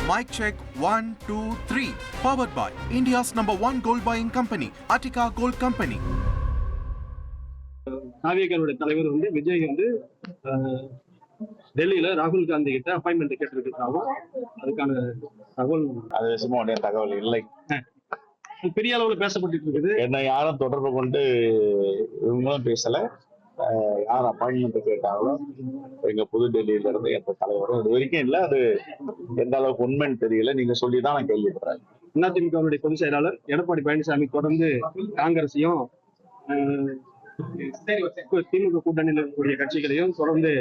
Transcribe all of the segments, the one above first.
Mic check 1, 2, 3. Powered by India's #1 gold buying company, Attica Gold Company. நாவிகர்களுடைய தலைவர் விஜய் டெல்லியில ராகுல் காந்தி கிட்ட அப்பாயின்மெண்ட் கேட்டிருக்காங்க. அதுக்கான தகவல் அது சும்மா தகவல் இல்லை. பெரிய அளவுல பேசப்பட்டு இருக்குது. என்ன யாரும் தொடர்பு கொண்டு இவங்களும் பேசல. யார் அப்பாயின்மெண்ட் கேட்டாங்களோ எங்க புது டெல்லியில இருந்து எந்த தலைவரும் இது வரைக்கும் இல்ல. அது எந்த அளவுக்கு உண்மைன்னு தெரியல. நீங்க சொல்லிதான் நான் கேள்விப்படுறேன். அதிமுகவுடைய பொதுச் செயலாளர் எடப்பாடி பழனிசாமி தொடர்ந்து காங்கிரஸையும் திமுக கூட்டணியில் இருக்கக்கூடிய கட்சிகளையும் தொடர்ந்து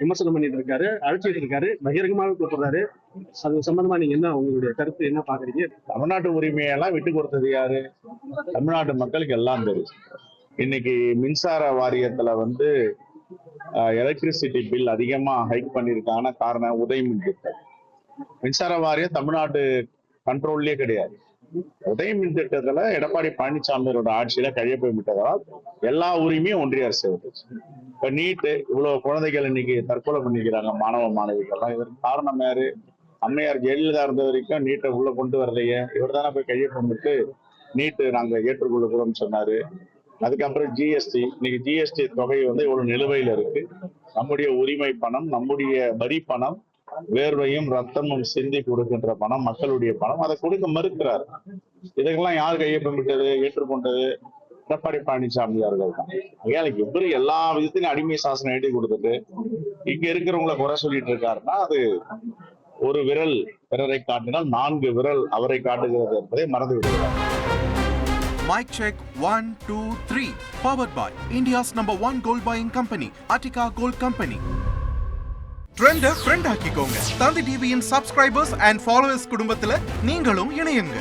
விமர்சனம் பண்ணிட்டு இருக்காரு, அழைச்சிட்டு இருக்காரு, பகிரங்கமாக கூப்பிடுறாரு. அது சம்பந்தமா நீங்க என்ன உங்களுடைய கருத்து என்ன பாக்குறீங்க? தமிழ்நாட்டு உரிமையெல்லாம் விட்டு கொடுத்தது யாரு? தமிழ்நாட்டு மக்களுக்கு எல்லாம் தெரியும். இன்னைக்கு மின்சார வாரியத்துல எலக்ட்ரிசிட்டி பில் அதிகமா ஹைக் பண்ணிருக்கான காரணம் உதயமின் திட்டம். மின்சார வாரியம் தமிழ்நாடு கண்ட்ரோல்லயே கிடையாது. உதயமின் திட்டத்துல எடப்பாடி பழனிசாமியோட ஆட்சியில கையெழுத்து விட்டதால் எல்லா உரிமையும் ஒன்றிய அரசு வந்துச்சு. இப்ப நீட்டு இவ்வளவு குழந்தைகள் இன்னைக்கு தற்கொலை பண்ணிக்கிறாங்க, மாணவ மாணவிகள்லாம். இதற்கு காரணம் யாரு? அம்மையார் ஜெயலலிதா இருந்த வரைக்கும் நீட்டை உள்ள கொண்டு வரலையே. இவர் தானே போய் கையெழுத்து நீட்டு நாங்க ஏற்றுக்கொள்ளுகிறோம்னு சொன்னாரு. அதுக்கப்புறம் ஜிஎஸ்டி, இன்னைக்கு ஜிஎஸ்டி தொகை இவ்வளவு நிலுவையில இருக்கு. நம்முடைய உரிமை பணம், நம்முடைய வரி பணம், வேர்வையும் ரத்தமும் சிந்தி கொடுக்கின்ற பணம், மக்களுடைய பணம், அதை கொடுக்க மறுக்கிறார். இதுக்கெல்லாம் யார் கையொப்பமிட்டது, ஏற்றுக்கொண்டது? எடப்பாடி பழனிசாமி அவர்கள் தான். இவரு எல்லா விதத்திலும் அடிமை சாசனம் எழுதி கொடுத்துட்டு இங்க இருக்கிறவங்களை குறை சொல்லிட்டு இருக்காருன்னா அது ஒரு விரல் பிறரை காட்டினால் 4 விரல் அவரை காட்டுகிறது என்பதை மறந்து விடுகிறார். Mic check 1, 2, 3. Powered by India's #1 gold buying company, Attica Gold Company. Trend friend ஆக்கிக்கோங்க. தந்தி டிவியின் subscribers and followers குடும்பத்துல நீங்களும் இணையுங்க.